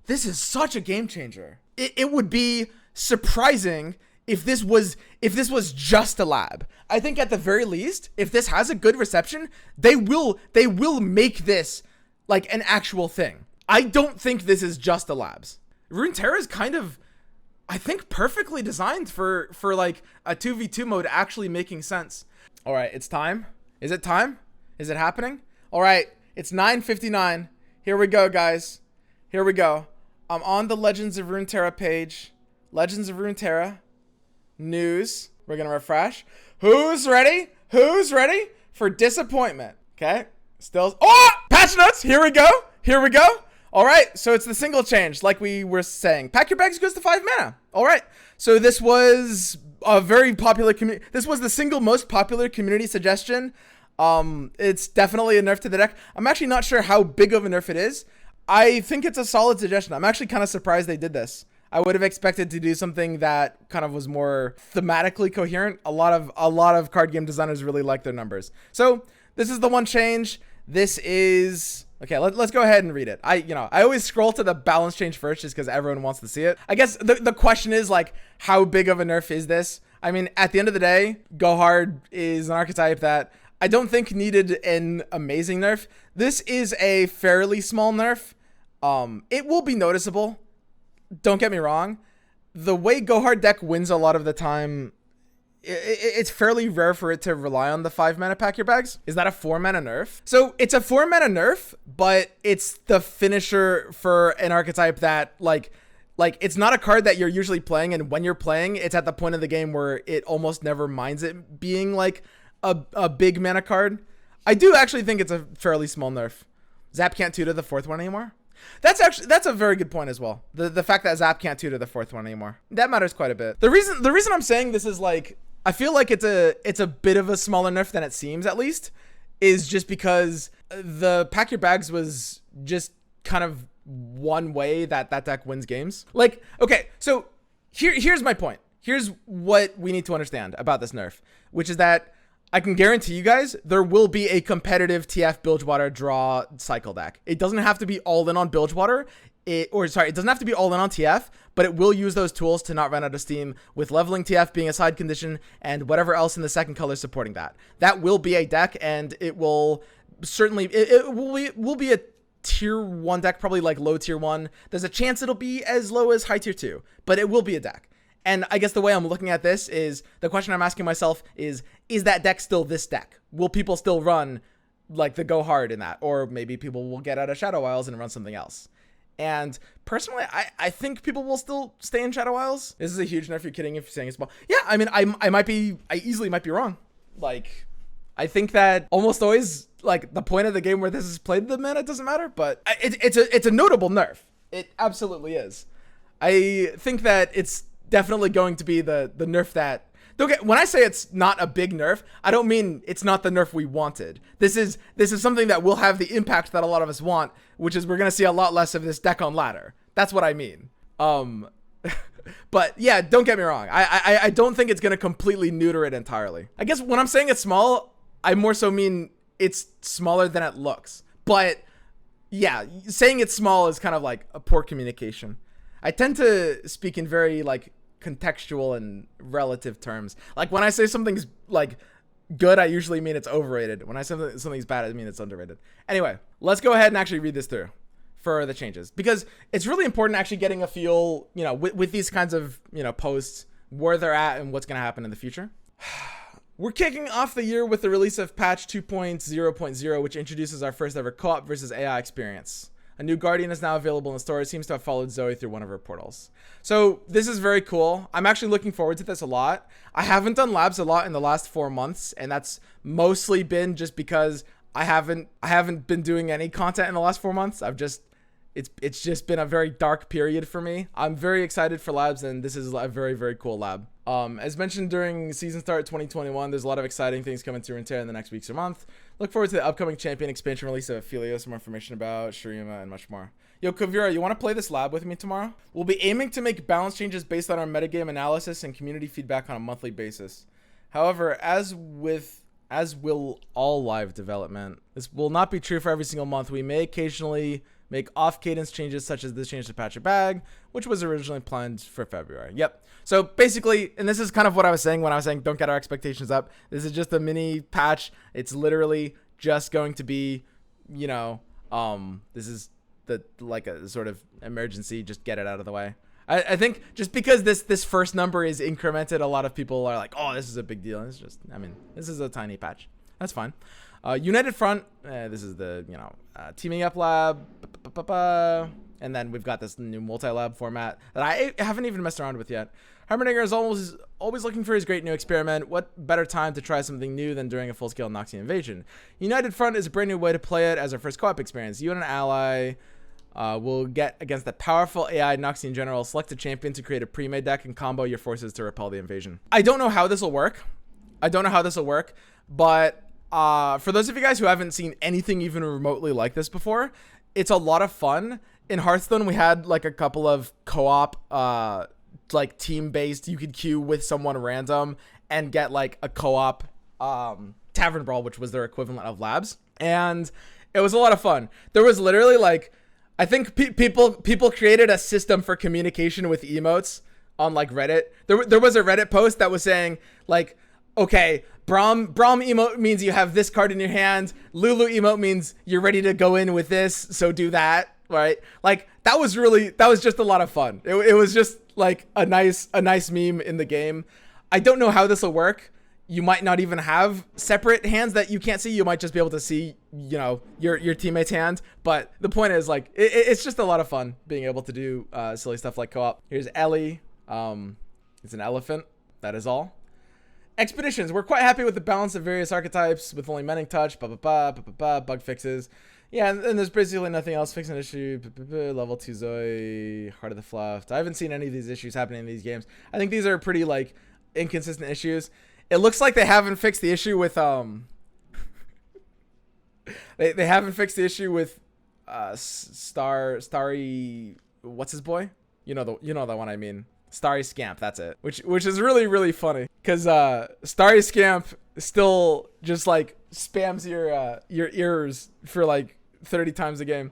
This is such a game changer. It would be surprising if this was just a lab. I think at the very least, if this has a good reception, they will make this like an actual thing. I don't think this is just a labs. Runeterra is kind of, I think, perfectly designed for like a 2v2 mode actually making sense. All right, it's time. Is it time? Is it happening? All right, it's 9:59. Here we go, guys. Here we go. I'm on the Legends of Runeterra page. Legends of Runeterra. News. We're going to refresh. Who's ready? Who's ready for disappointment? Okay. Still. Oh! Patch notes. Here we go. Here we go. All right. So it's the single change, like we were saying. Pack your bags goes to 5 mana. All right. So this was a very popular community. This was the single most popular community suggestion. It's definitely a nerf to the deck. I'm actually not sure how big of a nerf it is. I think it's a solid suggestion. I'm actually kind of surprised they did this. I would have expected to do something that kind of was more thematically coherent. A lot of card game designers really like their numbers. So this is the one change. This is okay. Let's go ahead and read it. I always scroll to the balance change first just because everyone wants to see it. I guess the question is like, how big of a nerf is this? I mean, at the end of the day, Go Hard is an archetype that I don't think needed an amazing nerf. This is a fairly small nerf. It will be noticeable. Don't get me wrong. The way Go Hard deck wins a lot of the time, it's fairly rare for it to rely on the 5 mana pack your bags. Is that a 4 mana nerf? So it's a 4 mana nerf, but it's the finisher for an archetype that like it's not a card that you're usually playing, and when you're playing, it's at the point of the game where it almost never minds it being like a big mana card. I do actually think it's a fairly small nerf. Zap can't tutor the 4th one anymore. That's a very good point as well. The fact that Zap can't tutor the 4th one anymore. That matters quite a bit. The reason I'm saying this is like, I feel like it's a bit of a smaller nerf than it seems, at least, is just because the pack your bags was just kind of one way that deck wins games. Like, okay, so here's my point. Here's what we need to understand about this nerf, which is that I can guarantee you guys there will be a competitive TF Bilgewater draw cycle deck. It doesn't have to be all in on Bilgewater. It doesn't have to be all in on TF, but it will use those tools to not run out of steam, with leveling TF being a side condition and whatever else in the second color supporting that. That will be a deck, and it will certainly, it will be a tier 1 deck, probably like low tier 1. There's a chance it'll be as low as high tier 2, but it will be a deck. And I guess the way I'm looking at this is, the question I'm asking myself is that deck still this deck? Will people still run like the Go Hard in that? Or maybe people will get out of Shadow Isles and run something else. And personally, I think people will still stay in Shadow Isles. This is a huge nerf. You're kidding if you're saying it's small. Yeah, I mean, I easily might be wrong. Like, I think that almost always, like, the point of the game where this is played, the mana doesn't matter, but it's a notable nerf. It absolutely is. I think that it's definitely going to be the nerf that, when I say it's not a big nerf, I don't mean it's not the nerf we wanted. This is something that will have the impact that a lot of us want, which is we're going to see a lot less of this deck on ladder. That's what I mean. But yeah, don't get me wrong. I don't think it's going to completely neuter it entirely. I guess when I'm saying it's small, I more so mean it's smaller than it looks. But yeah, saying it's small is kind of like a poor communication. I tend to speak in very like contextual and relative terms. Like when I say something's like good, I usually mean it's overrated. When I say something's bad, I mean it's underrated. Anyway, let's go ahead and actually read this through for the changes, because it's really important actually getting a feel, you know, with these kinds of, you know, posts, where they're at and what's going to happen in the future. We're kicking off the year with the release of patch 2.0.0, which introduces our first ever co-op versus AI experience. A new Guardian is now available in the store. It seems to have followed Zoe through one of her portals. So this is very cool. I'm actually looking forward to this a lot. I haven't done labs a lot in the last 4 months, and that's mostly been just because I haven't been doing any content in the last 4 months. It's just been a very dark period for me. I'm very excited for labs, and this is a very, very cool lab. As mentioned during season start 2021, there's a lot of exciting things coming to Runeterra in the next weeks or month. Look forward to the upcoming champion expansion release of Ophelia, some more information about Shurima, and much more. Yo, Kavira, you want to play this lab with me tomorrow? We'll be aiming to make balance changes based on our metagame analysis and community feedback on a monthly basis. However, as will all live development, this will not be true for every single month. We may occasionally make off-cadence changes such as this change to patch your bag, which was originally planned for February. Yep. So basically, and this is kind of what I was saying when I was saying don't get our expectations up. This is just a mini patch. It's literally just going to be, you know, this is like a sort of emergency, just get it out of the way. I think just because this first number is incremented, a lot of people are like, oh, this is a big deal. It's just, I mean, this is a tiny patch. That's fine. United Front, this is the, you know, teaming up lab. And then we've got this new multi-lab format that I haven't even messed around with yet. Heimerdinger is always looking for his great new experiment. What better time to try something new than during a full-scale Noxian invasion? United Front is a brand new way to play it as our first co-op experience. You and an ally will get against the powerful AI Noxian general. Select a champion to create a pre-made deck and combo your forces to repel the invasion. I don't know how this will work. But for those of you guys who haven't seen anything even remotely like this before, it's a lot of fun. In Hearthstone, we had like a couple of co-op, like team-based, you could queue with someone random and get like a co-op Tavern Brawl, which was their equivalent of labs. And it was a lot of fun. There was literally like, I think people created a system for communication with emotes on like Reddit. There was a Reddit post that was saying like, okay, Braum emote means you have this card in your hand. Lulu emote means you're ready to go in with this, so do that, right? Like that was just a lot of fun. It was just like a nice meme in the game. I don't know how this will work. You might not even have separate hands that you can't see. You might just be able to see, you know, your teammate's hand. But the point is like, it's just a lot of fun being able to do silly stuff like co-op. Here's Ellie. It's an elephant. That is all. Expeditions. We're quite happy with the balance of various archetypes with only mending touch, bug fixes. Yeah, and there's basically nothing else. Fix an issue, level 2 Zoe, Heart of the Fluff. I haven't seen any of these issues happening in these games. I think these are pretty like inconsistent issues. It looks like they haven't fixed the issue with they haven't fixed the issue with Starry, what's his boy? You know the one I mean. Starry Scamp, that's it. Which is really funny because Starry Scamp still just like spams your ears for like 30 times a game,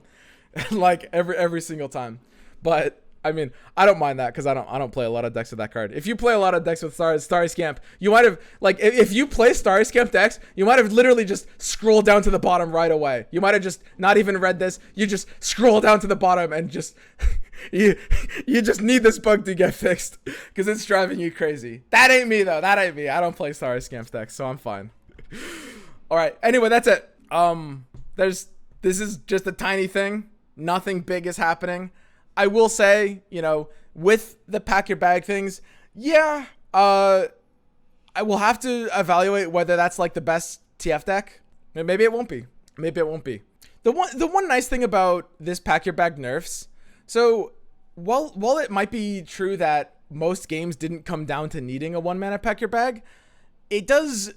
like every single time. But I mean, I don't mind that because I don't play a lot of decks with that card. If you play a lot of decks with Starry Scamp, you might have like if you play Starry Scamp decks, you might have literally just scrolled down to the bottom right away. You might have just not even read this. You just scroll down to the bottom and just you just need this bug to get fixed because it's driving you crazy. That ain't me though. That ain't me. I don't play Starry Scamp decks, so I'm fine. All right. Anyway, that's it. This is just a tiny thing. Nothing big is happening. I will say, you know, with the pack your bag things, yeah, I will have to evaluate whether that's like the best TF deck. Maybe it won't be. The one nice thing about this pack your bag nerfs, so while it might be true that most games didn't come down to needing a 1-mana pack your bag, it does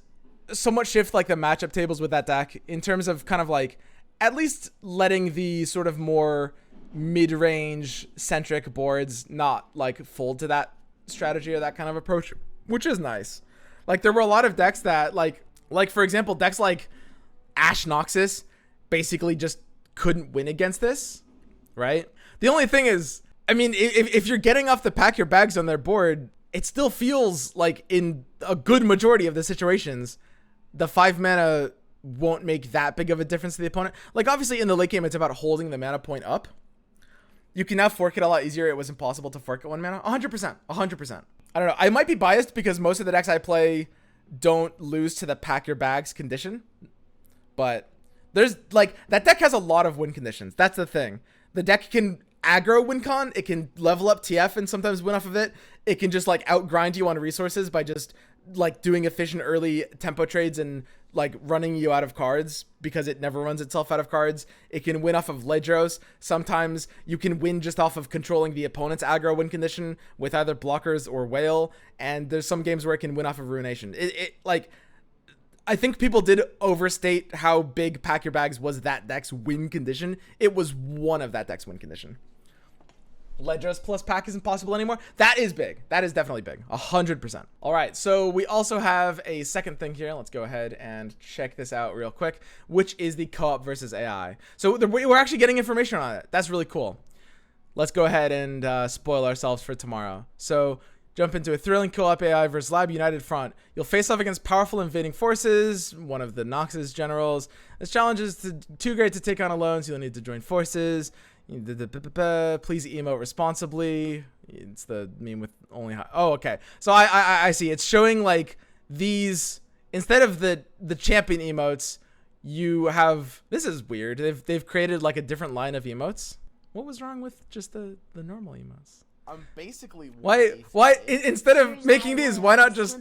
somewhat shift like the matchup tables with that deck in terms of kind of like at least letting the sort of more mid-range centric boards not like fold to that strategy or that kind of approach, which is nice. Like there were a lot of decks that like for example, decks like Ash Noxus basically just couldn't win against this, right? The only thing is, I mean, if you're getting off the pack your bags on their board, it still feels like in a good majority of the situations, the 5 mana won't make that big of a difference to the opponent. Like obviously in the late game, it's about holding the mana point up. You can now fork it a lot easier. It was impossible to fork at 1 mana. 100%. I don't know. I might be biased because most of the decks I play don't lose to the pack your bags condition. But there's like, that deck has a lot of win conditions. That's the thing. The deck can aggro win con. It can level up TF and sometimes win off of it. It can just like outgrind you on resources by just like doing efficient early tempo trades and like running you out of cards because it never runs itself out of cards. It can win off of Ledros. Sometimes you can win just off of controlling the opponent's aggro win condition with either blockers or whale. And there's some games where it can win off of ruination. It like, I think people did overstate how big pack your bags was that deck's win condition. It was one of that deck's win condition. Ledros plus pack isn't possible anymore. That is big. That is definitely big. 100%. All right, so we also have a second thing here. Let's go ahead and check this out real quick, which is the co-op versus AI. So we're actually getting information on it. That's really cool. Let's go ahead and spoil ourselves for tomorrow. So jump into a thrilling co-op AI versus Lab United front. You'll face off against powerful invading forces, one of the Nox's generals. This challenge is too great to take on alone, so you'll need to join forces. Please emote responsibly. It's the meme with only high. Oh, okay. So I see. It's showing like these, instead of the champion emotes, you have, this is weird. They've created like a different line of emotes. What was wrong with just the normal emotes? I'm basically why instead of making these, why not just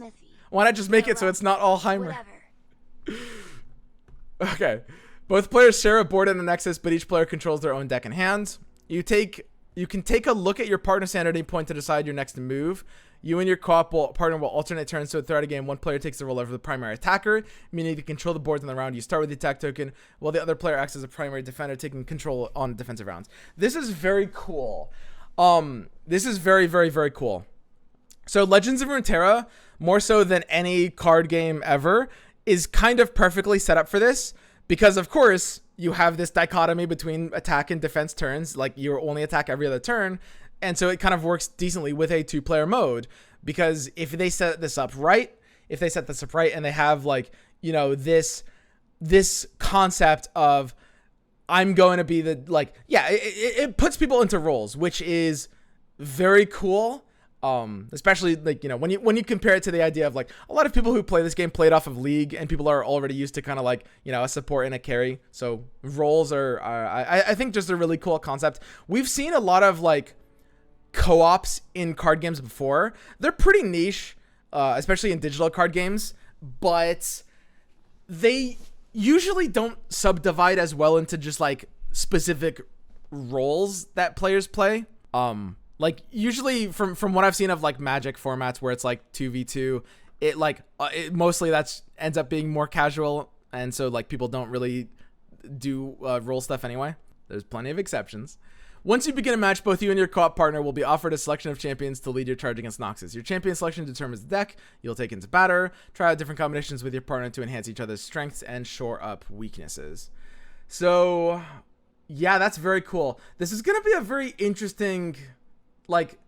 make it so it's not all Heimer? Okay. Both players share a board and a nexus, but each player controls their own deck and hands. You can take a look at your partner's hand at any point to decide your next move. You and your co-op partner will alternate turns, so throughout a game, one player takes the role of the primary attacker, meaning to control the boards in the round. You start with the attack token, while the other player acts as a primary defender, taking control on defensive rounds. This is very cool. This is very, very, very cool. So Legends of Runeterra, more so than any card game ever, is kind of perfectly set up for this, because of course you have this dichotomy between attack and defense turns. Like, you only attack every other turn. And so it kind of works decently with a 2-player mode, because if they set this up right, and they have like, you know, this concept of, I'm going to be the, like, yeah, it puts people into roles, which is very cool. Especially like, you know, when you compare it to the idea of like a lot of people who play this game played off of League, and people are already used to kind of like, you know, a support and a carry. So roles are I think just a really cool concept. We've seen a lot of like co-ops in card games before. They're pretty niche, especially in digital card games, but they usually don't subdivide as well into just like specific roles that players play. Like usually from what I've seen of like Magic formats where it's like 2v2, it like it mostly ends up being more casual, and so like people don't really do role stuff anyway. There's plenty of exceptions. Once you begin a match, both you and your co-op partner will be offered a selection of champions to lead your charge against Noxus. Your champion selection determines the deck you'll take into batter. Try out different combinations with your partner to enhance each other's strengths and shore up weaknesses. So yeah, that's very cool. This is going to be a very interesting, like,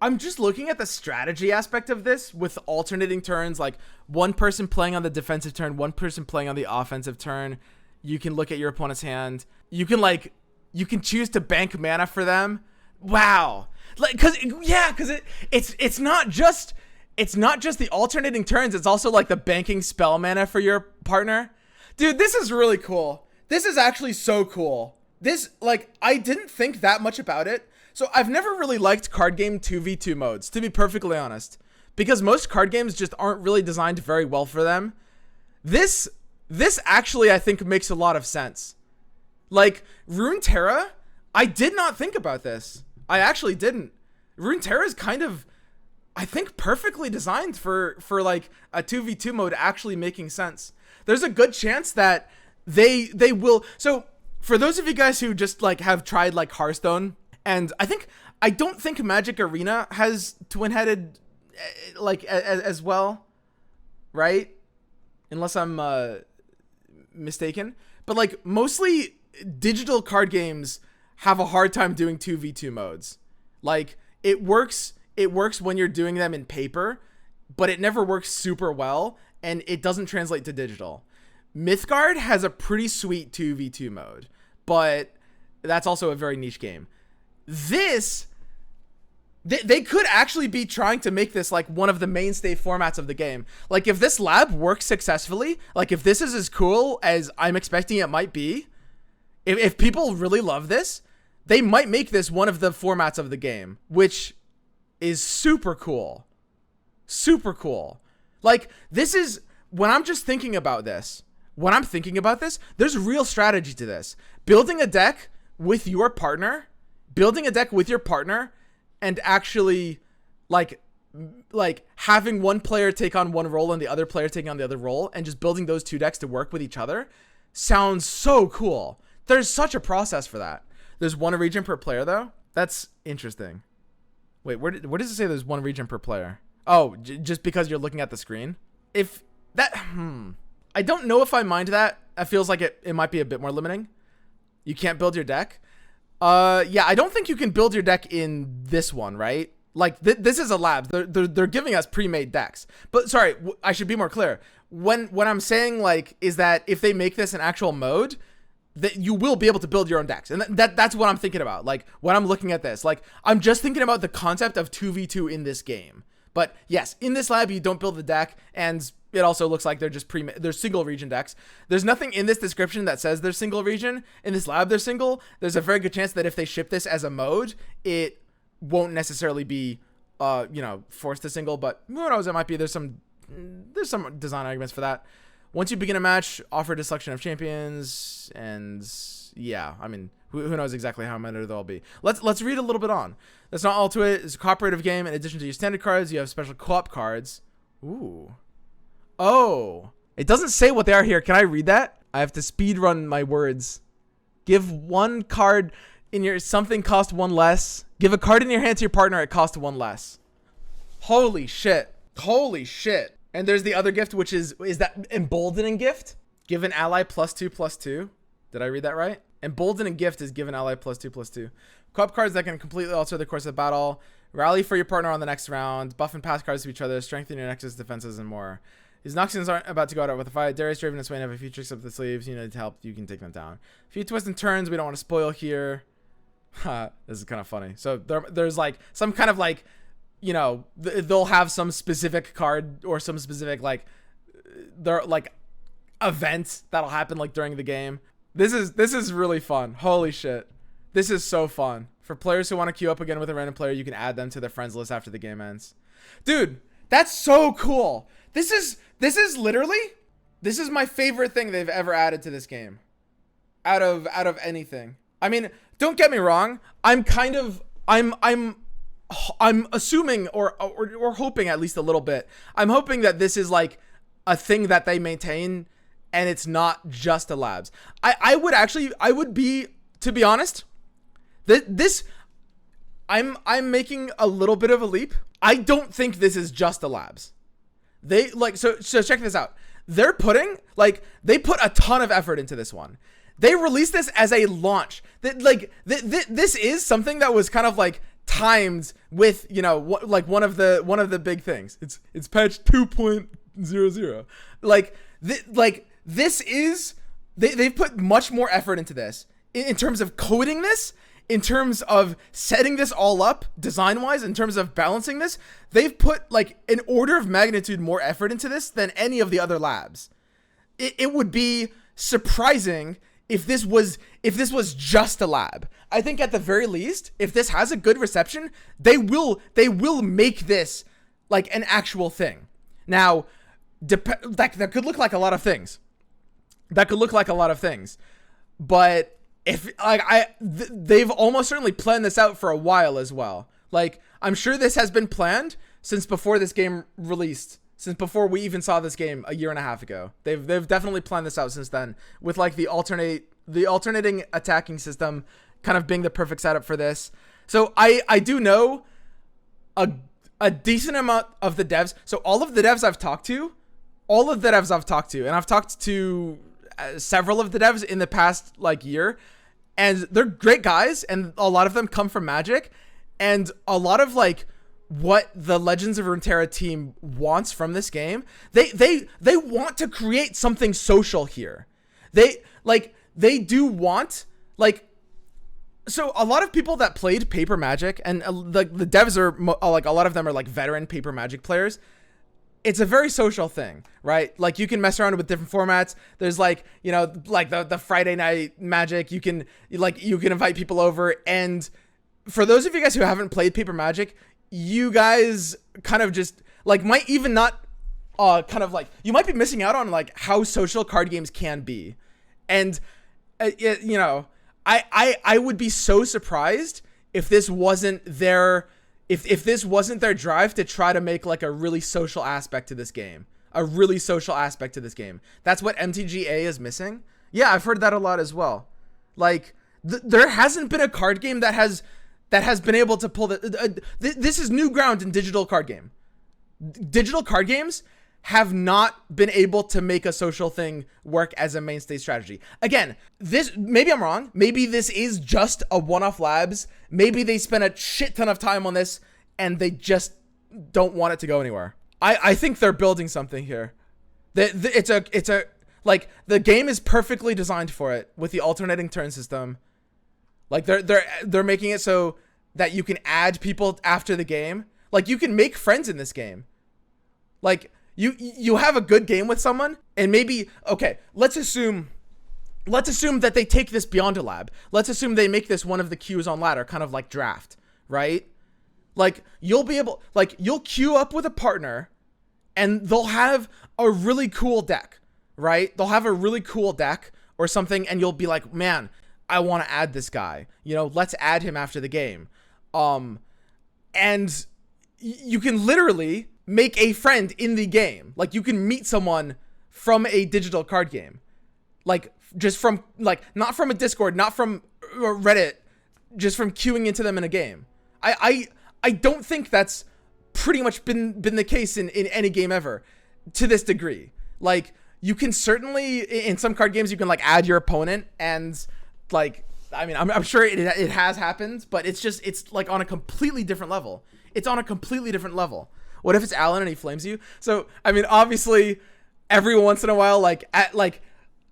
I'm just looking at the strategy aspect of this with alternating turns, like one person playing on the defensive turn, one person playing on the offensive turn. You can look at your opponent's hand. You can choose to bank mana for them. Wow. Like, cause it's not just the alternating turns. It's also like the banking spell mana for your partner. Dude, this is really cool. This is actually so cool. This, like, I didn't think that much about it. So I've never really liked card game 2v2 modes, to be perfectly honest, because most card games just aren't really designed very well for them. This actually, I think, makes a lot of sense. Like, Runeterra, I did not think about this. I actually didn't. Runeterra is kind of, I think, perfectly designed for like a 2v2 mode actually making sense. There's a good chance that they will. So for those of you guys who just like have tried like Hearthstone, and I don't think Magic Arena has twin-headed like as well, right? Unless I'm mistaken. But like mostly digital card games have a hard time doing 2v2 modes. Like it works when you're doing them in paper, but it never works super well, and it doesn't translate to digital. Mythgard has a pretty sweet 2v2 mode, but that's also a very niche game. They could actually be trying to make this like one of the mainstay formats of the game. Like if this lab works successfully, like if this is as cool as I'm expecting it might be, if people really love this, they might make this one of the formats of the game, which is super cool. Super cool. Like this is, when I'm just thinking about this, there's real strategy to this. Building a deck with your partner, and actually like having one player take on one role and the other player taking on the other role, and just building those two decks to work with each other sounds so cool. There's such a process for that. There's one region per player though. That's interesting. Wait, where does it say there's one region per player? Oh, just because you're looking at the screen? If that, I don't know if I mind that. That feels like it might be a bit more limiting. You can't build your deck. Yeah, I don't think you can build your deck in this one, right? Like this is a lab. They're giving us pre-made decks. But sorry, I should be more clear. When I'm saying like is that if they make this an actual mode, that you will be able to build your own decks. And that's what I'm thinking about. Like when I'm looking at this, like I'm just thinking about the concept of 2v2 in this game. But yes, in this lab, you don't build the deck, and it also looks like they're just they're single region decks. There's nothing in this description that says they're single region. In this lab, they're single. There's a very good chance that if they ship this as a mode, it won't necessarily be, forced to single, but who knows, it might be. There's some design arguments for that. Once you begin a match, offer a selection of champions, and yeah, I mean, who knows exactly how many there'll be. Let's read a little bit on. That's not all to it. It's a cooperative game. In addition to your standard cards, you have special co-op cards. Ooh. Oh. It doesn't say what they are here. Can I read that? I have to speed run my words. Give one card in your something cost one less. Give a card in your hand to your partner, it costs one less. Holy shit. Holy shit. And there's the other gift, which is that emboldening gift? Give an ally +2/+2. Did I read that right? Emboldening gift is give an ally +2/+2. Co-op cards that can completely alter the course of battle. Rally for your partner on the next round. Buff and pass cards to each other. Strengthen your Nexus defenses and more. These Noxians aren't about to go out with a fight. Darius, Draven, and Swain have a few tricks up the sleeves. You need help, you can take them down. A few twists and turns we don't want to spoil here. This is kind of funny. So there's like some kind of like, they'll have some specific card or some specific like, they're like event that'll happen like during the game. This is really fun. Holy shit. This is so fun. For players who want to queue up again with a random player, you can add them to their friends list after the game ends. Dude, that's so cool. This is my favorite thing they've ever added to this game. Out of anything. I mean, don't get me wrong. I'm assuming or hoping at least a little bit. I'm hoping that this is like a thing that they maintain and it's not just a labs. I would be, to be honest, I'm making a little bit of a leap. I don't think this is just a labs. They like, so check this out. They put a ton of effort into this one. They released this as a launch. This is something that was kind of like timed with, one of the big things. It's patch 2.00. This is, they've put much more effort into this in terms of coding this, in terms of setting this all up design wise, in terms of balancing this. They've put like an order of magnitude more effort into this than any of the other labs. It would be surprising if this was just a lab. I think at the very least, if this has a good reception, they will make this like an actual thing. Now, that could look like a lot of things. But if they've almost certainly planned this out for a while as well. Like, I'm sure this has been planned since before this game released, since before we even saw this game a year and a half ago. They've definitely planned this out since then, with like the alternating attacking system kind of being the perfect setup for this. So I do know a decent amount of the devs. So all of the devs I've talked to, and I've talked to several of the devs in the past like year, and they're great guys, and a lot of them come from Magic, and a lot of like what the Legends of Runeterra team wants from this game, they want to create something social here. They do want, like, so a lot of people that played Paper Magic, and the devs are like, a lot of them are like veteran Paper Magic players. It's a very social thing, right? Like, you can mess around with different formats. There's like, like the Friday night Magic. You can invite people over. And for those of you guys who haven't played Paper Magic, you guys kind of just like might even not you might be missing out on like how social card games can be. And I would be so surprised if this wasn't their drive to try to make like a really social aspect to this game. That's what MTGA is missing. Yeah, I've heard that a lot as well. Like, there hasn't been a card game that has that has been able to pull this is new ground in digital card game. Digital card games have not been able to make a social thing work as a mainstay strategy. Again, this, maybe I'm wrong. Maybe this is just a one-off labs. Maybe they spent a shit ton of time on this and they just don't want it to go anywhere. I think they're building something here. It's a like, the game is perfectly designed for it with the alternating turn system. Like, they're making it so that you can add people after the game. Like, you can make friends in this game. Like, you have a good game with someone, and maybe, okay, let's assume that they take this beyond a lab. Let's assume they make this one of the queues on ladder, kind of like draft, right? Like, you'll queue up with a partner, and they'll have a really cool deck, right? They'll have a really cool deck or something, and you'll be like, man, I want to add this guy. You know, let's add him after the game. And you can literally make a friend in the game. Like, you can meet someone from a digital card game. Like, just from, like, not from a Discord, not from Reddit, just from queuing into them in a game. I don't think that's pretty much been the case in any game ever to this degree. Like, you can certainly, in some card games, you can, like, add your opponent, and, like, I mean, I'm sure it has happened, but it's like on a completely different level. It's on a completely different level. What if it's Alan and he flames you? So, I mean, obviously, every once in a while,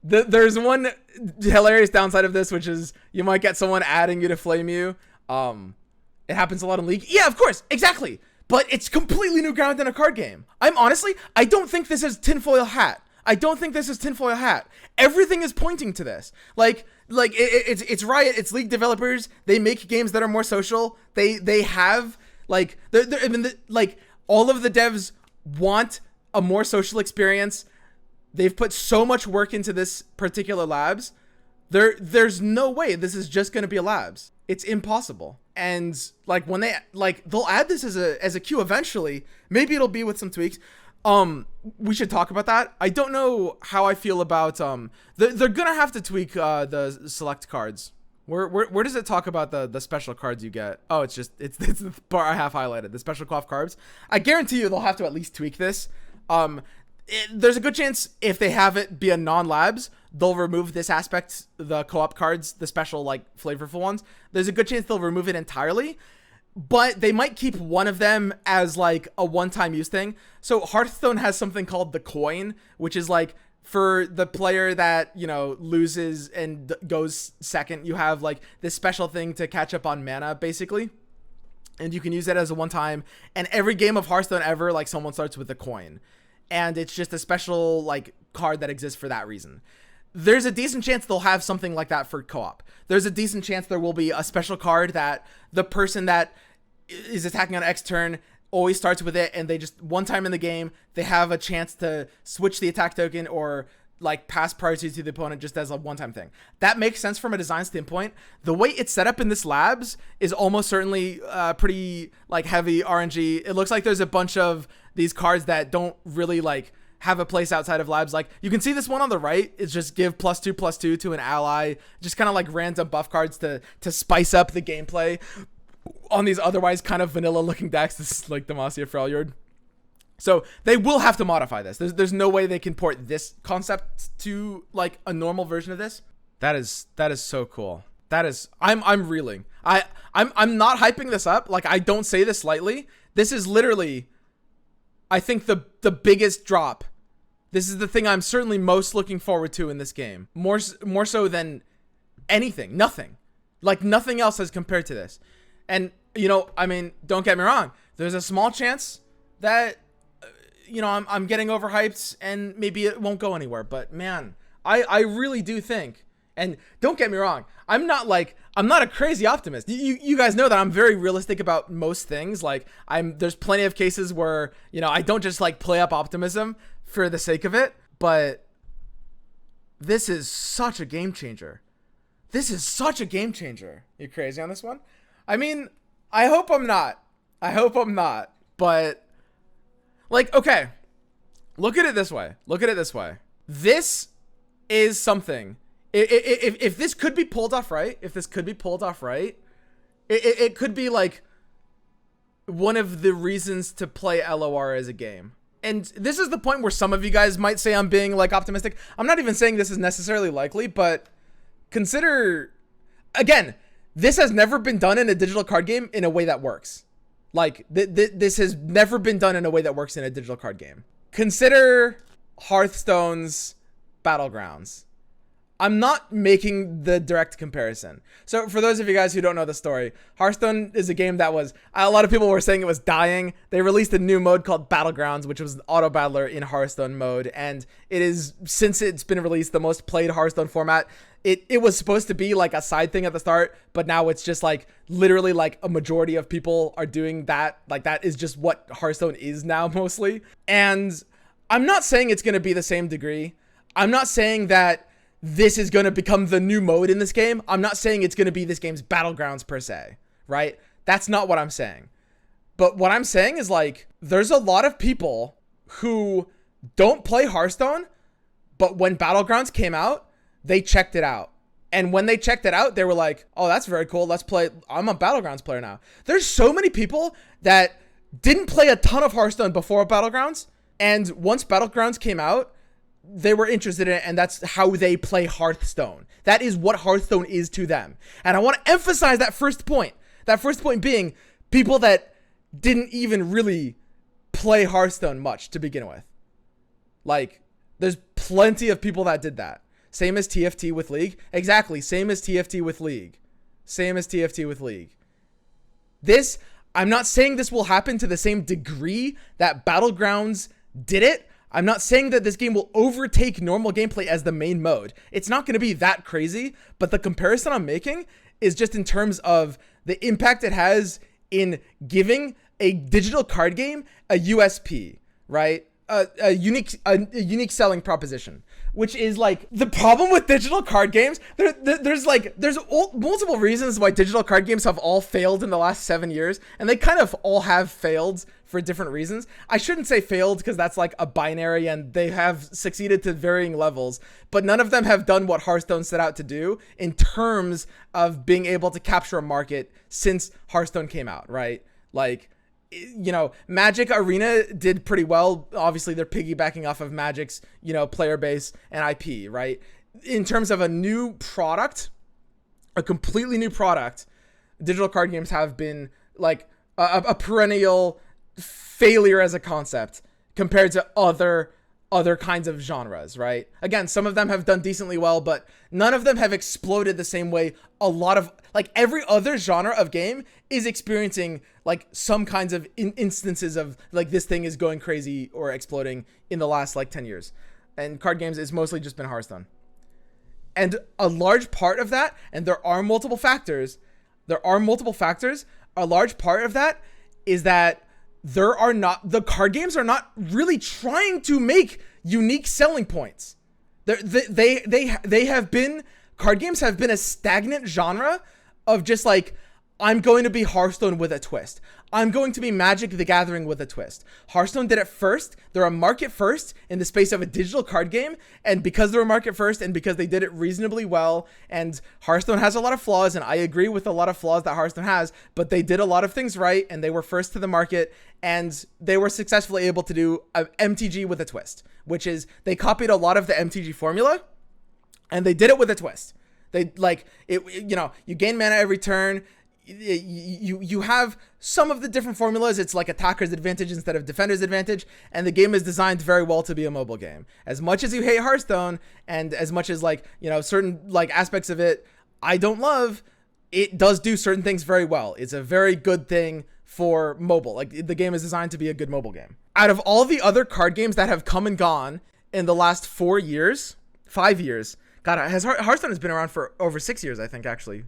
there's one hilarious downside of this, which is you might get someone adding you to flame you. It happens a lot in League. Yeah, of course, exactly. But it's completely new ground in a card game. I don't think this is tinfoil hat. Everything is pointing to this. It's Riot, it's League developers. They make games that are more social. They have, like, all of the devs want a more social experience. They've put so much work into this particular labs. There's no way this is just going to be a labs. It's impossible. And, like, when they'll add this as a queue eventually. Maybe it'll be with some tweaks. We should talk about that. I don't know how I feel about, they're gonna have to tweak, the select cards. Where does it talk about the special cards you get? Oh, it's the bar I have highlighted, the special co-op cards. I guarantee you they'll have to at least tweak this. There's a good chance if they have it be a non-labs, they'll remove this aspect, the co-op cards, the special, like, flavorful ones. There's a good chance they'll remove it entirely. But they might keep one of them as, like, a one-time use thing. So Hearthstone has something called the coin, which is, like, for the player that, you know, loses and goes second, you have, like, this special thing to catch up on mana, basically. And you can use that as a one-time. And every game of Hearthstone ever, like, someone starts with a coin. And it's just a special, like, card that exists for that reason. There's a decent chance they'll have something like that for co-op. There's a decent chance there will be a special card that the person that is attacking on X turn always starts with it, and they just, one time in the game, they have a chance to switch the attack token or, like, pass priority to the opponent just as a one-time thing. That makes sense from a design standpoint. The way it's set up in this labs is almost certainly pretty, like, heavy RNG. It looks like there's a bunch of these cards that don't really, like, have a place outside of labs. Like, you can see this one on the right is just give +2/+2 to an ally, just kind of like random buff cards to spice up the gameplay on these otherwise kind of vanilla looking decks. This is like Demacia Freljord. So they will have to modify this. There's no way they can port this concept to, like, a normal version of this. That is so cool. I'm reeling. I'm not hyping this up. Like, I don't say this lightly. This is literally, I think, the biggest drop. This is the thing I'm certainly most looking forward to in this game. More so than anything. Nothing. Like, nothing else has compared to this. And, you know, I mean, don't get me wrong. There's a small chance that, you know, I'm getting overhyped and maybe it won't go anywhere. But, man, I really do think, and don't get me wrong, I'm not a crazy optimist. You guys know that I'm very realistic about most things. Like, there's plenty of cases where, you know, I don't just, like, play up optimism for the sake of it. But this is such a game changer. You crazy on this one? I mean, I hope I'm not. But, like, okay, look at it this way. This is something. If this could be pulled off right, It could be like one of the reasons to play LoR as a game. And this is the point where some of you guys might say I'm being like optimistic. I'm not even saying this is necessarily likely, but consider, again, this has never been done in a digital card game in a way that works. Like this has never been done in a way that works in a digital card game. Consider Hearthstone's Battlegrounds. I'm not making the direct comparison. So for those of you guys who don't know the story, Hearthstone is a game that was, a lot of people were saying it was dying. They released a new mode called Battlegrounds, which was an auto battler in Hearthstone mode. And it is, since it's been released, the most played Hearthstone format. It was supposed to be like a side thing at the start, but now it's just like literally like a majority of people are doing that. Like that is just what Hearthstone is now mostly. And I'm not saying it's going to be the same degree. I'm not saying that this is going to become the new mode in this game. I'm not saying it's going to be this game's Battlegrounds per se, right? That's not what I'm saying. But what I'm saying is like, there's a lot of people who don't play Hearthstone, but when Battlegrounds came out, they checked it out. And when they checked it out, they were like, oh, that's very cool. Let's play. I'm a Battlegrounds player now. There's so many people that didn't play a ton of Hearthstone before Battlegrounds. And once Battlegrounds came out, they were interested in it, and that's how they play Hearthstone. That is what Hearthstone is to them. And I want to emphasize that first point. That first point being people that didn't even really play Hearthstone much to begin with. Like, there's plenty of people that did that. Same as TFT with League. Exactly, same as TFT with League. Same as TFT with League. This, I'm not saying this will happen to the same degree that Battlegrounds did it. I'm not saying that this game will overtake normal gameplay as the main mode. It's not going to be that crazy, but the comparison I'm making is just in terms of the impact it has in giving a digital card game a USP, right? A unique selling proposition, which is like the problem with digital card games. There's multiple reasons why digital card games have all failed in the last 7 years, and they kind of all have failed for different reasons. I shouldn't say failed because that's like a binary, and they have succeeded to varying levels, but none of them have done what Hearthstone set out to do in terms of being able to capture a market since Hearthstone came out, right? Like, you know, Magic Arena did pretty well. Obviously, they're piggybacking off of Magic's, you know, player base and IP, right? In terms of a new product, a completely new product, digital card games have been like a perennial failure as a concept compared to other kinds of genres, right? Again, some of them have done decently well, but none of them have exploded the same way a lot of, like, every other genre of game is experiencing like some kinds of instances of like this thing is going crazy or exploding in the last like 10 years. And card games is mostly just been Hearthstone. And a large part of that, and there are multiple factors, a large part of that is that the card games are not really trying to make unique selling points. Card games have been a stagnant genre of just like, I'm going to be Hearthstone with a twist. I'm going to be Magic the Gathering with a twist. Hearthstone did it first. They're a market first in the space of a digital card game. And because they're a market first and because they did it reasonably well, and Hearthstone has a lot of flaws, and I agree with a lot of flaws that Hearthstone has, but they did a lot of things right, and they were first to the market, and they were successfully able to do a MTG with a twist, which is they copied a lot of the MTG formula, and they did it with a twist. They like it, you know, you gain mana every turn. You have some of the different formulas. It's like attacker's advantage instead of defender's advantage, and the game is designed very well to be a mobile game. As much as you hate Hearthstone, and as much as like, you know, certain like aspects of it I don't love, it does do certain things very well. It's a very good thing for mobile. Like, the game is designed to be a good mobile game. Out of all the other card games that have come and gone in the last 5 years, God, Hearthstone has been around for over 6 years, I think, actually.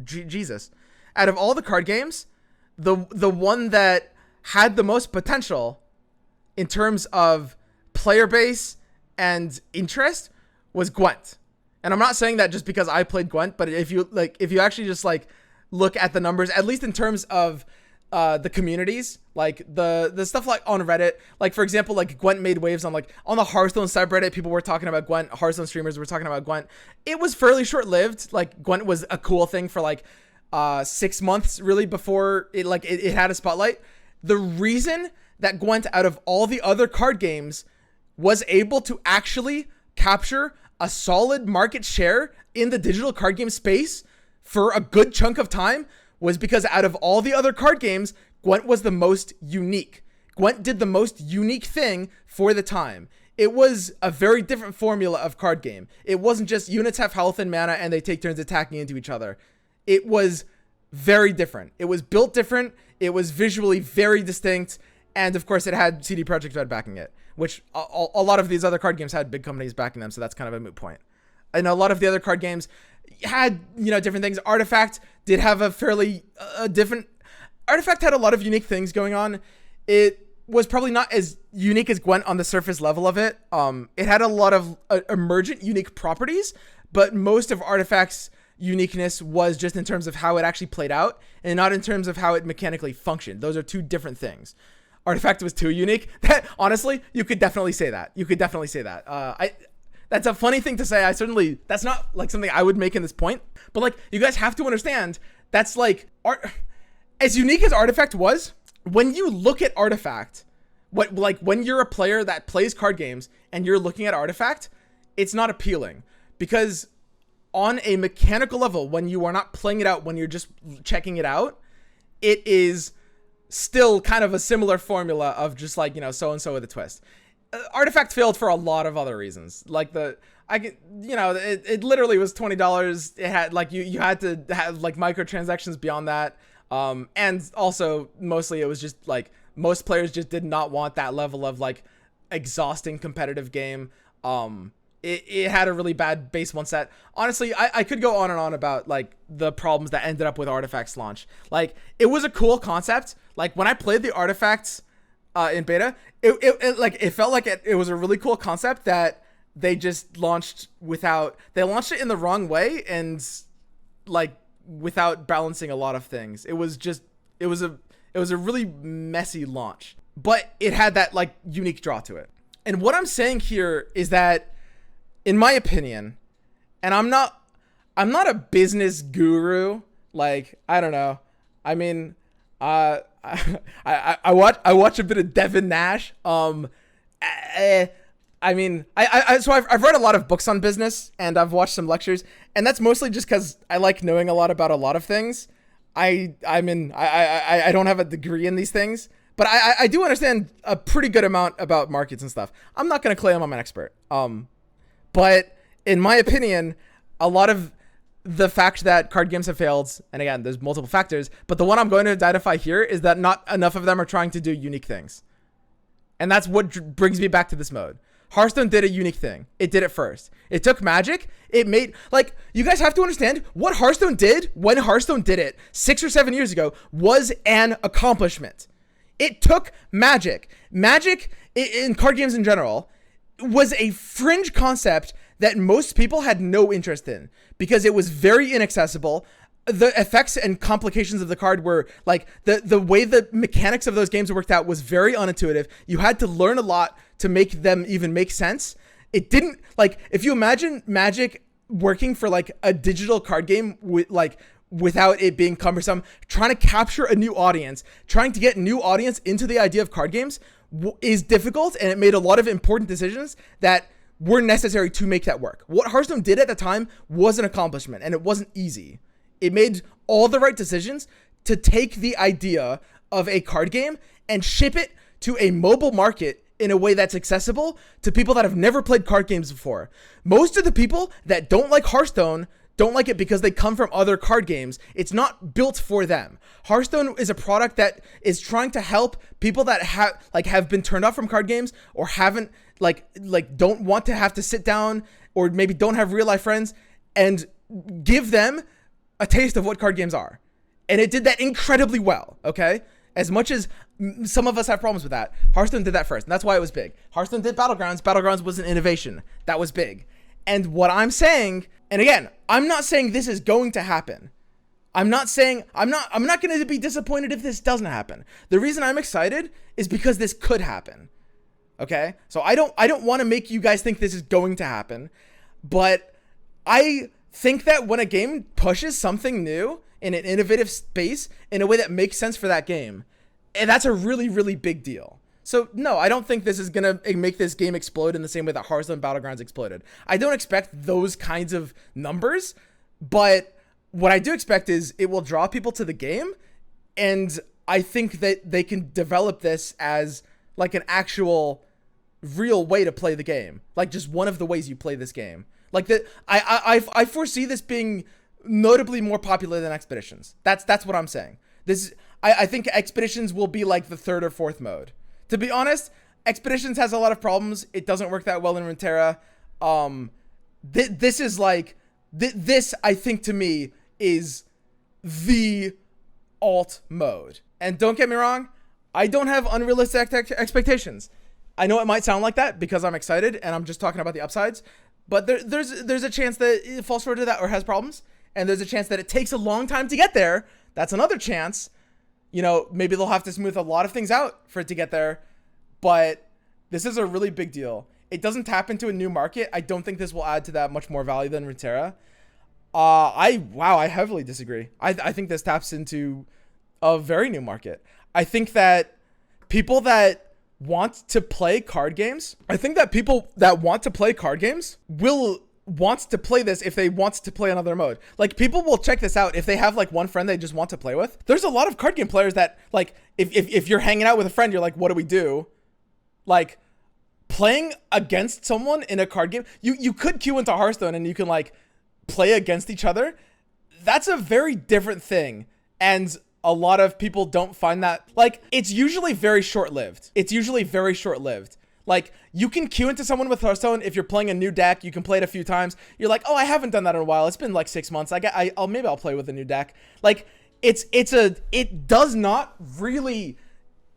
Jesus. Out of all the card games, the one that had the most potential in terms of player base and interest was Gwent. And I'm not saying that just because I played Gwent, but if you actually just like look at the numbers, at least in terms of the communities, like the stuff like on Reddit, like for example, like Gwent made waves on the Hearthstone subreddit. People were talking about Gwent. Hearthstone streamers were talking about Gwent. It was fairly short lived. Like, Gwent was a cool thing for like 6 months really before it had a spotlight. The reason that Gwent, out of all the other card games, was able to actually capture a solid market share in the digital card game space for a good chunk of time was because out of all the other card games, Gwent was the most unique. Gwent did the most unique thing for the time. It was a very different formula of card game. It wasn't just units have health and mana and they take turns attacking into each other. It was very different. It was built different. It was visually very distinct. And of course, it had CD Projekt Red backing it, which a lot of these other card games had big companies backing them. So that's kind of a moot point. And a lot of the other card games had, different things. Artifact did have a fairly different... Artifact had a lot of unique things going on. It was probably not as unique as Gwent on the surface level of it. It had a lot of emergent unique properties, but most of Artifact's uniqueness was just in terms of how it actually played out and not in terms of how it mechanically functioned. Those are two different things. Artifact was too unique. That honestly, you could definitely say that. That's a funny thing to say. That's not like something I would make in this point, but like you guys have to understand that's like as unique as Artifact was. When you look at Artifact, when you're a player that plays card games and you're looking at Artifact, it's not appealing because on a mechanical level, when you are not playing it out, when you're just checking it out, it is still kind of a similar formula of just like, so-and-so with a twist. Artifact failed for a lot of other reasons. Like it literally was $20. It had like, you had to have like microtransactions beyond that. And also mostly it was just like most players just did not want that level of like exhausting competitive game. It had a really bad base one set. Honestly, I could go on and on about like the problems that ended up with Artifact's launch. Like it was a cool concept. Like when I played the Artifacts in beta, it felt like it was a really cool concept that they just launched they launched it in the wrong way and like without balancing a lot of things. It was a really messy launch, but it had that like unique draw to it. And what I'm saying here is that in my opinion, and I'm not a business guru, like I don't know. I mean, I watch a bit of Devin Nash. I mean, so I've read a lot of books on business and I've watched some lectures, and that's mostly just because I like knowing a lot about a lot of things. I don't have a degree in these things, but I do understand a pretty good amount about markets and stuff. I'm not going to claim I'm an expert. But in my opinion, a lot of the fact that card games have failed, and again, there's multiple factors, but the one I'm going to identify here is that not enough of them are trying to do unique things. And that's what brings me back to this mode. Hearthstone did a unique thing. It did it first. It took Magic. It made, like, you guys have to understand what Hearthstone did when Hearthstone did it 6 or 7 years ago was an accomplishment. It took Magic. Magic, in card games in general, was a fringe concept that most people had no interest in because it was very inaccessible. The effects and complications of the card were like the way the mechanics of those games worked out was very unintuitive. You had to learn a lot to make them even make sense. It didn't, like, if you imagine Magic working for like a digital card game without it being cumbersome, trying to capture a new audience, trying to get new audience into the idea of card games is difficult, and it made a lot of important decisions that were necessary to make that work. What Hearthstone did at the time was an accomplishment, and it wasn't easy. It made all the right decisions to take the idea of a card game and ship it to a mobile market in a way that's accessible to people that have never played card games before. Most of the people that don't like Hearthstone don't like it because they come from other card games. It's not built for them. Hearthstone is a product that is trying to help people that have been turned off from card games or haven't don't want to have to sit down or maybe don't have real life friends and give them a taste of what card games are. And it did that incredibly well, okay? As much as some of us have problems with that, Hearthstone did that first, and that's why it was big. Hearthstone did Battlegrounds. Battlegrounds was an innovation. That was big. And what I'm saying, and again, I'm not saying this is going to happen. I'm not going to be disappointed if this doesn't happen. The reason I'm excited is because this could happen. Okay? So I don't want to make you guys think this is going to happen, but I think that when a game pushes something new in an innovative space in a way that makes sense for that game. And that's a really, really big deal. So no, I don't think this is going to make this game explode in the same way that Hearthstone Battlegrounds exploded. I don't expect those kinds of numbers, but what I do expect is it will draw people to the game. And I think that they can develop this as like an actual real way to play the game. Like just one of the ways you play this game. Like that, I foresee this being notably more popular than Expeditions. That's what I'm saying. I think Expeditions will be like the third or fourth mode. To be honest, Expeditions has a lot of problems. It doesn't work that well in Runeterra. This is like, this I think to me is the alt mode. And don't get me wrong, I don't have unrealistic expectations. I know it might sound like that because I'm excited and I'm just talking about the upsides, but there's a chance that it falls short of that or has problems, and there's a chance that it takes a long time to get there. That's another chance. You know, maybe they'll have to smooth a lot of things out for it to get there, but this is a really big deal. It doesn't tap into a new market. I don't think this will add to that much more value than Runeterra. I heavily disagree. I think this taps into a very new market. I think that people that want to play card games, will want to play this if they want to play another mode. Like, people will check this out if they have like one friend they just want to play with. There's a lot of card game players that like, if you're hanging out with a friend, you're like, what do we do? Like, playing against someone in a card game, you could queue into Hearthstone and you can like play against each other. That's a very different thing. And a lot of people don't find that, like, it's usually very short-lived. Like, you can queue into someone with Hearthstone if you're playing a new deck. You can play it a few times. You're like, oh, I haven't done that in a while. It's been like 6 months. Maybe I'll play with a new deck. Like, it does not really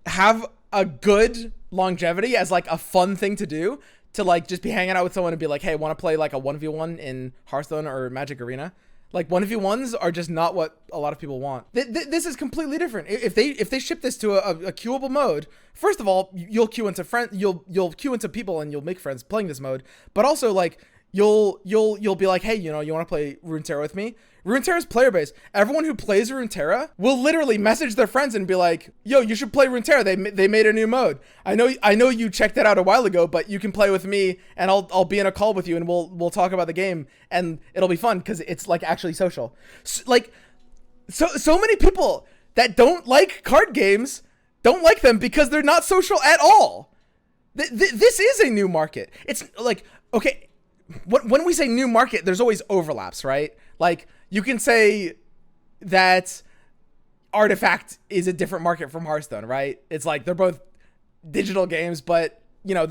have a good longevity as like a fun thing to do, to like just be hanging out with someone and be like, hey, want to play like a 1v1 in Hearthstone or Magic Arena? Like, 1v1s are just not what a lot of people want. This is completely different. If they ship this to a queuable mode, first of all, you'll queue into you'll queue into people and you'll make friends playing this mode. But also, like, you'll be like, hey, you know, you want to play Runeterra with me? Runeterra's player base, everyone who plays Runeterra will literally message their friends and be like, yo, you should play Runeterra. They made a new mode. I know you checked it out a while ago, but you can play with me and I'll be in a call with you and we'll talk about the game and it'll be fun because it's like actually social. So many people that don't like card games don't like them because they're not social at all. This is a new market. It's like, okay, when we say new market, there's always overlaps, right? Like, you can say that Artifact is a different market from Hearthstone, right? It's like they're both digital games, but, you know,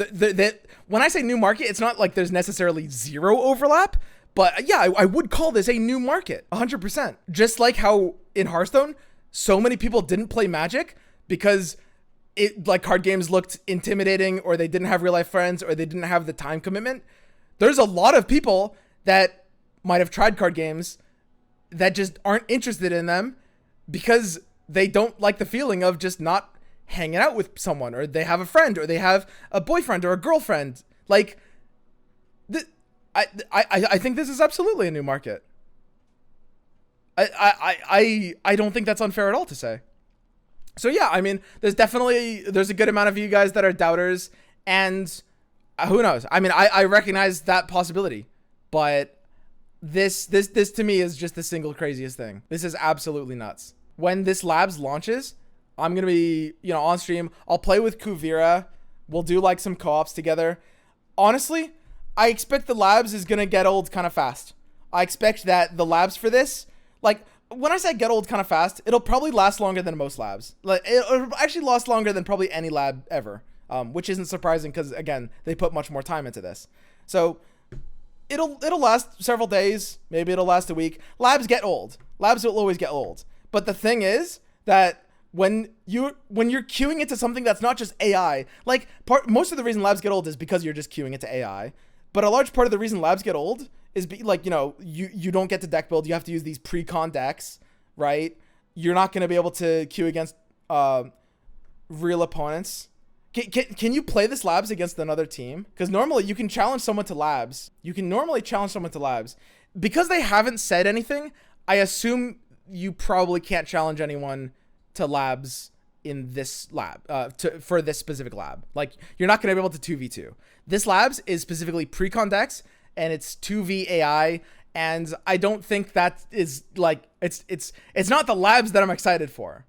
when I say new market, it's not like there's necessarily zero overlap, but yeah, I would call this a new market, 100%. Just like how in Hearthstone, so many people didn't play Magic because like card games looked intimidating, or they didn't have real life friends, or they didn't have the time commitment. There's a lot of people that might have tried card games that just aren't interested in them because they don't like the feeling of just not hanging out with someone, or they have a friend, or they have a boyfriend or a girlfriend. Like, I think this is absolutely a new market. I don't think that's unfair at all to say. So yeah, I mean, there's a good amount of you guys that are doubters, and who knows? I mean, I recognize that possibility, but this to me is just the single craziest thing. This is absolutely nuts. When this Labs launches, I'm going to be, you know, on stream. I'll play with Kuvira. We'll do like some co-ops together. Honestly, I expect the Labs is going to get old kind of fast. I expect that the Labs for this, like, when I say get old kind of fast, it'll probably last longer than most Labs. Like, it'll actually last longer than probably any lab ever, which isn't surprising because, again, they put much more time into this. So it'll last several days. Maybe it'll last a week. Labs get old. Labs will always get old. But the thing is that when you're queuing into something that's not just AI, like, most of the reason Labs get old is because you're just queuing into AI. But a large part of the reason Labs get old is like, you know, you don't get to deck build. You have to use these pre-con decks, right? You're not going to be able to queue against real opponents. Can you play this Labs against another team? Because normally you can challenge someone to Labs. Because they haven't said anything, I assume you probably can't challenge anyone to labs in this lab, for this specific lab. Like, you're not going to be able to 2v2. This labs is specifically pre-con decks, and it's 2v AI, and I don't think that is, like, it's not the labs that I'm excited for.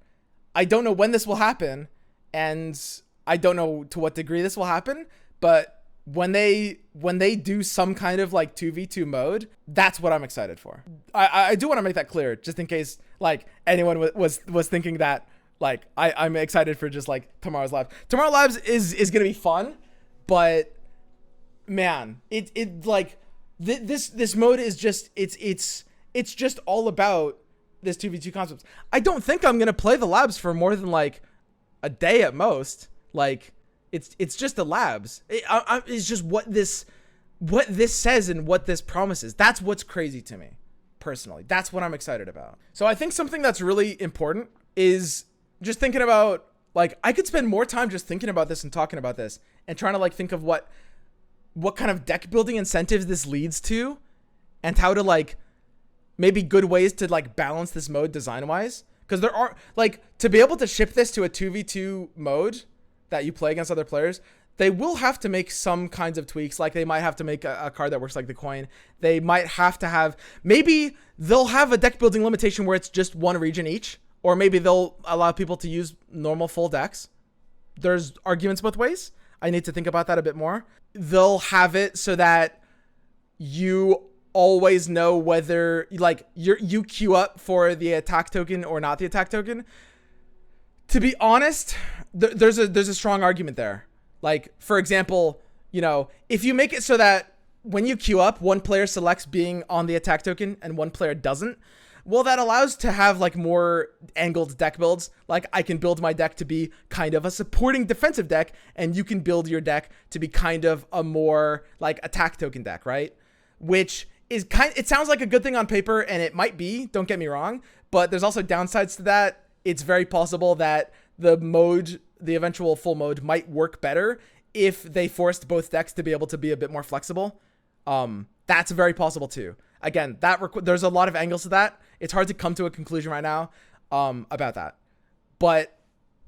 I don't know when this will happen, and I don't know to what degree this will happen, but when they do some kind of like 2v2 mode, that's what I'm excited for. I do want to make that clear, just in case like anyone was thinking that like I'm excited for just like tomorrow's labs. Tomorrow labs is gonna be fun, but man, it like this mode is just it's just all about this 2v2 concepts. I don't think I'm gonna play the labs for more than like a day at most. Like, it's just the labs. It's just what this says and what this promises. That's what's crazy to me, personally. That's what I'm excited about. So I think something that's really important is just thinking about, like, I could spend more time just thinking about this and talking about this and trying to like think of what kind of deck building incentives this leads to, and how to like maybe good ways to like balance this mode design wise. Because there are like, to be able to ship this to a 2v2 mode that you play against other players, they will have to make some kinds of tweaks. Like, they might have to make a card that works like the coin. They might have to have, maybe they'll have a deck building limitation where it's just one region each, or maybe they'll allow people to use normal full decks. There's arguments both ways. I need to think about that a bit more. They'll have it so that you always know whether like you queue up for the attack token or not the attack token. To be honest, there's a strong argument there. Like, for example, you know, if you make it so that when you queue up, one player selects being on the attack token and one player doesn't, well, that allows to have like more angled deck builds. Like, I can build my deck to be kind of a supporting defensive deck, and you can build your deck to be kind of a more like attack token deck, right? Which is it sounds like a good thing on paper, and it might be, don't get me wrong, but there's also downsides to that. It's very possible that the eventual full mode might work better if they forced both decks to be able to be a bit more flexible. That's very possible too. Again, there's a lot of angles to that. It's hard to come to a conclusion right now about that. But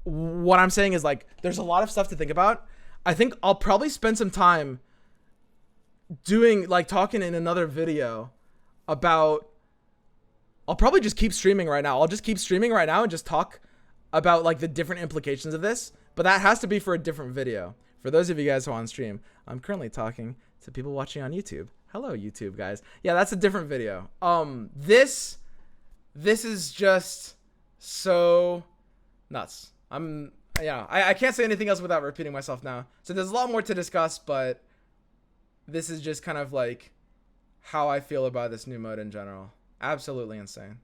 what I'm saying is, like, there's a lot of stuff to think about. I think I'll probably spend some time talking in another video about, I'll probably just keep streaming right now. I'll just keep streaming right now and just talk about like the different implications of this, but that has to be for a different video. For those of you guys who are on stream, I'm currently talking to people watching on YouTube. Hello, YouTube guys. Yeah, that's a different video. This is just so nuts. I can't say anything else without repeating myself now. So there's a lot more to discuss, but this is just kind of like how I feel about this new mode in general. Absolutely insane.